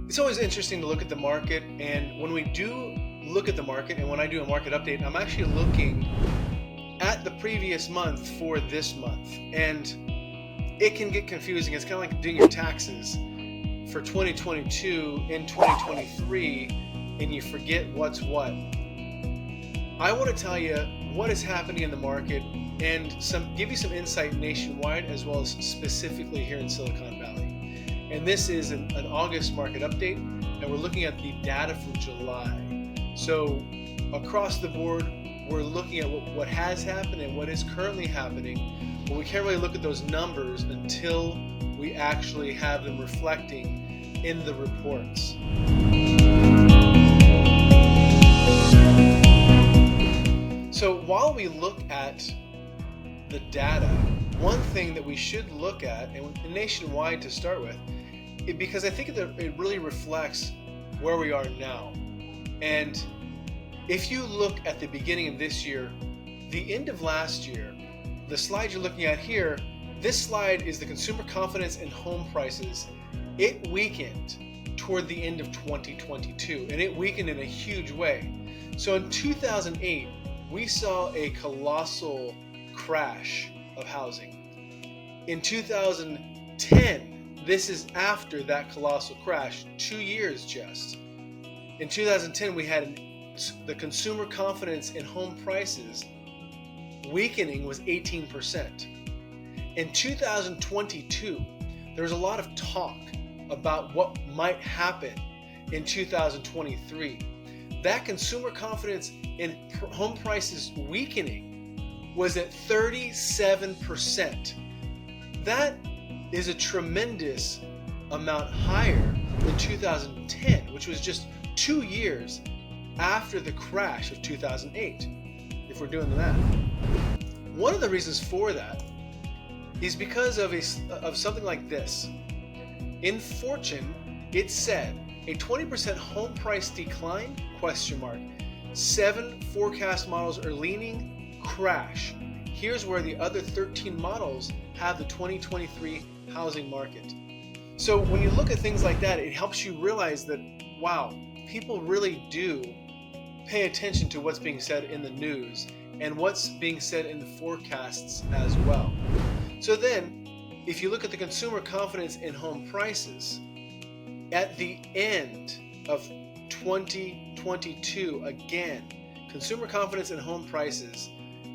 It's always interesting to look at the market, and when we do look at the market, and when I do a market update, I'm actually looking at the previous month for this month, and it can get confusing. It's kind of like doing your taxes for 2022 and 2023, and you forget what's what. I want to tell you what is happening in the market and give you some insight nationwide as well as specifically here in Silicon Valley. And this is an August market update, and we're looking at the data from July. So across the board, we're looking at what has happened and what is currently happening, but we can't really look at those numbers until we actually have them reflecting in the reports. So while we look at the data, one thing that we should look at, and nationwide to start with, because I think it really reflects where we are now. And if you look at the beginning of this year, the end of last year, the slide you're looking at here, this slide is the consumer confidence in home prices. It weakened toward the end of 2022, and it weakened in a huge way. So in 2008, we saw a colossal crash of housing. In 2010, this is after that colossal crash, 2 years just. In 2010, we had the consumer confidence in home prices weakening was 18%. In 2022, there was a lot of talk about what might happen in 2023. That consumer confidence in home prices weakening was at 37%. That is a tremendous amount higher than 2010, which was just 2 years after the crash of 2008, if we're doing the math. One of the reasons for that is because of something like this. In Fortune, it said a 20% home price decline, ? 7 forecast models are leaning crash. Here's where the other 13 models have the 2023 housing market. So when you look at things like that, it helps you realize that, wow, people really do pay attention to what's being said in the news and what's being said in the forecasts as well. So then, if you look at the consumer confidence in home prices, at the end of 2022, again, consumer confidence in home prices,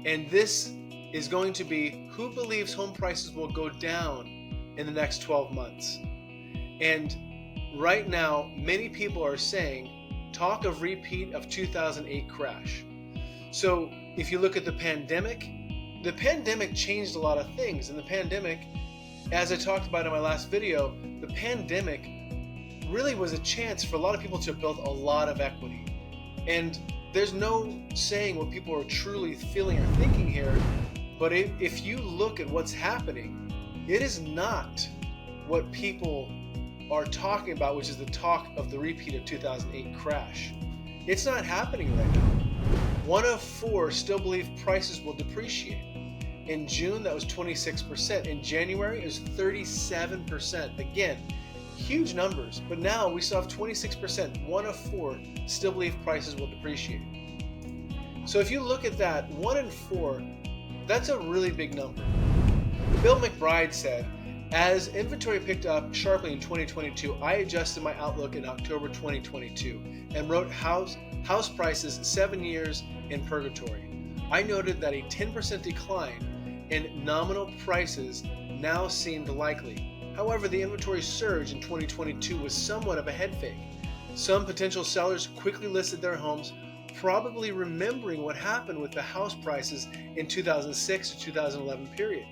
and this is going to be who believes home prices will go down in the next 12 months. And right now, many people are saying talk of repeat of 2008 crash. So if you look at the pandemic changed a lot of things. And the pandemic, as I talked about in my last video, the pandemic really was a chance for a lot of people to build a lot of equity. And there's no saying what people are truly feeling or thinking here, but if you look at what's happening, it is not what people are talking about, which is the talk of the repeat of 2008 crash. It's not happening right now. 1 of 4 still believe prices will depreciate. In June, that was 26%. In January, it was 37%. Again, huge numbers, but now we still have 26%. 1 of 4 still believe prices will depreciate. So if you look at that, 1 in 4, that's a really big number. Bill McBride said, as inventory picked up sharply in 2022, I adjusted my outlook in October 2022 and wrote house prices 7 years in purgatory. I noted that a 10% decline in nominal prices now seemed likely. However, the inventory surge in 2022 was somewhat of a head fake. Some potential sellers quickly listed their homes, probably remembering what happened with the house prices in 2006 to 2011 period.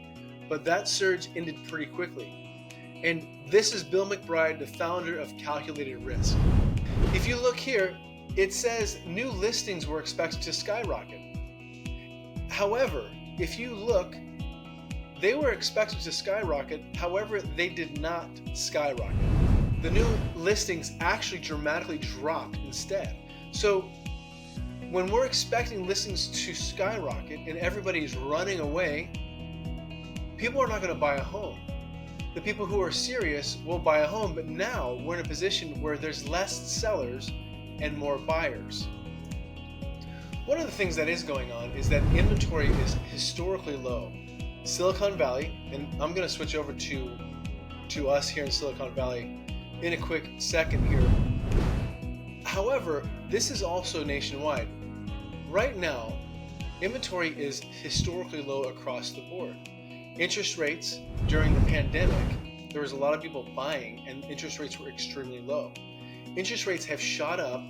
But that surge ended pretty quickly. And this is Bill McBride, the founder of Calculated Risk. If you look here, it says new listings were expected to skyrocket. However, if you look, they were expected to skyrocket, however, they did not skyrocket. The new listings actually dramatically dropped instead. So when we're expecting listings to skyrocket and everybody's running away, people are not going to buy a home. the people who are serious will buy a home, but now we're in a position where there's less sellers and more buyers. One of the things that is going on is that inventory is historically low. Silicon Valley, and I'm going to switch over to us here in Silicon Valley in a quick second here. However, this is also nationwide. Right now, inventory is historically low across the board. Interest rates during the pandemic, there was a lot of people buying and interest rates were extremely low. Interest rates have shot up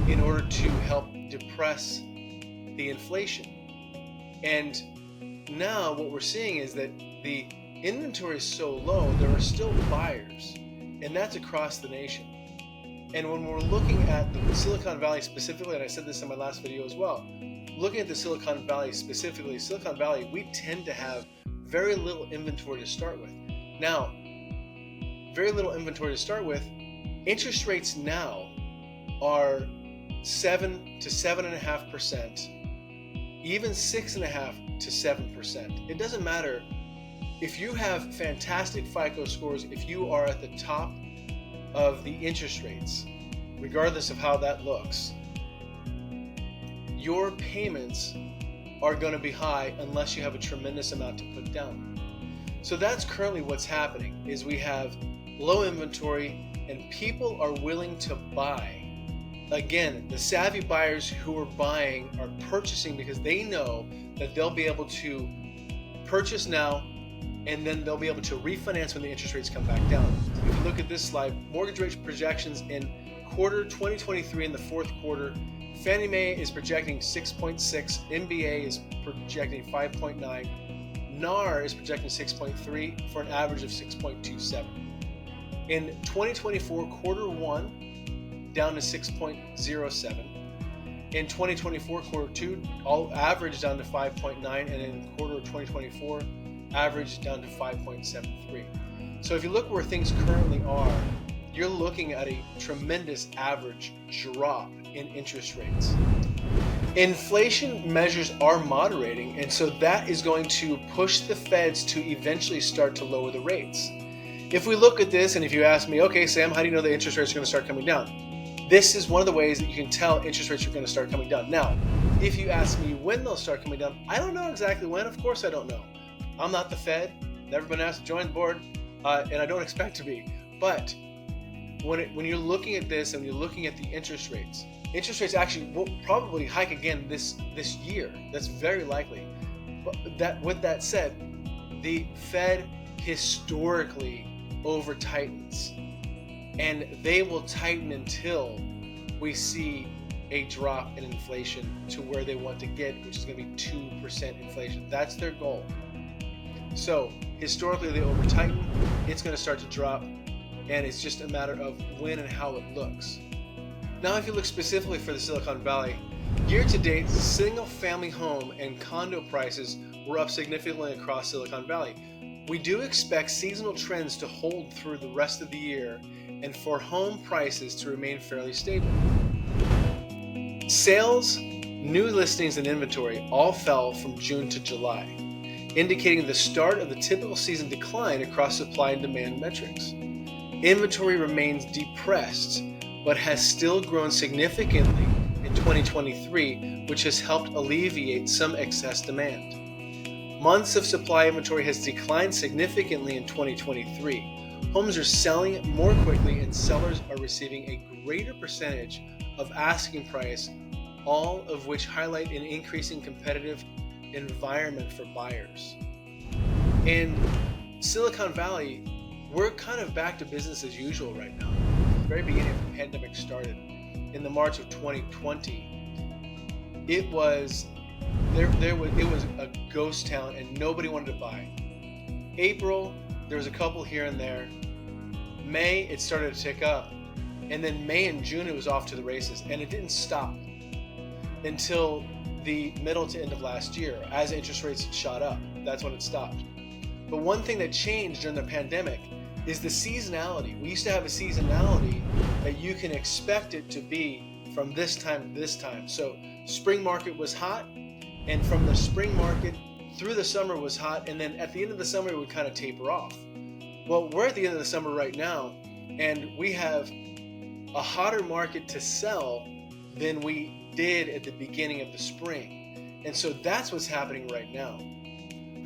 in order to help depress the inflation. And now what we're seeing is that the inventory is so low, there are still buyers, and that's across the nation. And when we're looking at the Silicon Valley specifically, and I said this in my last video as well, looking at the Silicon Valley specifically, Silicon Valley, we tend to have very little inventory to start with. Now, very little inventory to start with, interest rates now are 7 to 7.5%, even 6.5 to 7%. It doesn't matter if you have fantastic FICO scores, if you are at the top of the interest rates, regardless of how that looks, your payments are going to be high unless you have a tremendous amount to put down. So that's currently what's happening, is we have low inventory and people are willing to buy. Again, the savvy buyers who are buying are purchasing because they know that they'll be able to purchase now and then they'll be able to refinance when the interest rates come back down. If you look at this slide, mortgage rate projections in quarter 2023 in the fourth quarter, Fannie Mae is projecting 6.6, MBA is projecting 5.9, NAR is projecting 6.3 for an average of 6.27. In 2024 quarter one, down to 6.07. In 2024 quarter two, all average down to 5.9, and in quarter of 2024, average down to 5.73. So if you look where things currently are, you're looking at a tremendous average drop in interest rates. Inflation measures are moderating, and so that is going to push the feds to eventually start to lower the rates. If we look at this, and if you ask me, okay, Sam, how do you know the interest rates are going to start coming down? This is one of the ways that you can tell interest rates are going to start coming down. Now, if you ask me when they'll start coming down, I don't know exactly when. Of course I don't know. I'm not the Fed, never been asked to join the board, and I don't expect to be. But when you're looking at this and you're looking at the interest rates actually will probably hike again this year. That's very likely. But with that said, the Fed historically over tightens, and they will tighten until we see a drop in inflation to where they want to get, which is going to be 2% inflation. That's their goal. So historically they over tighten, it's going to start to drop, and it's just a matter of when and how it looks. Now if you look specifically for the Silicon Valley, year to date, single family home and condo prices were up significantly across Silicon Valley. We do expect seasonal trends to hold through the rest of the year and for home prices to remain fairly stable. Sales, new listings, and inventory all fell from June to July, indicating the start of the typical season decline across supply and demand metrics. Inventory remains depressed, but has still grown significantly in 2023, which has helped alleviate some excess demand. Months of supply inventory has declined significantly in 2023. Homes are selling more quickly and sellers are receiving a greater percentage of asking price, all of which highlight an increasing competitive environment for buyers. In Silicon Valley, we're kind of back to business as usual right now. At the very beginning of the pandemic started, in the March of 2020, it was a ghost town and nobody wanted to buy. April, there was a couple here and there. May, it started to tick up. And then May and June, it was off to the races. And it didn't stop until the middle to end of last year. As interest rates shot up, that's when it stopped. But one thing that changed during the pandemic is the seasonality. We used to have a seasonality that you can expect it to be from this time to this time. So spring market was hot, and from the spring market through the summer was hot, and then at the end of the summer it would kind of taper off. Well, we're at the end of the summer right now, and we have a hotter market to sell than we did at the beginning of the spring. And so that's what's happening right now.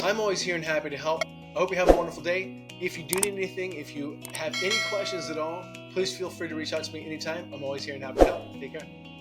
I'm always here and happy to help. I hope you have a wonderful day. If you do need anything, if you have any questions at all, please feel free to reach out to me anytime. I'm always here and happy to help. Take care.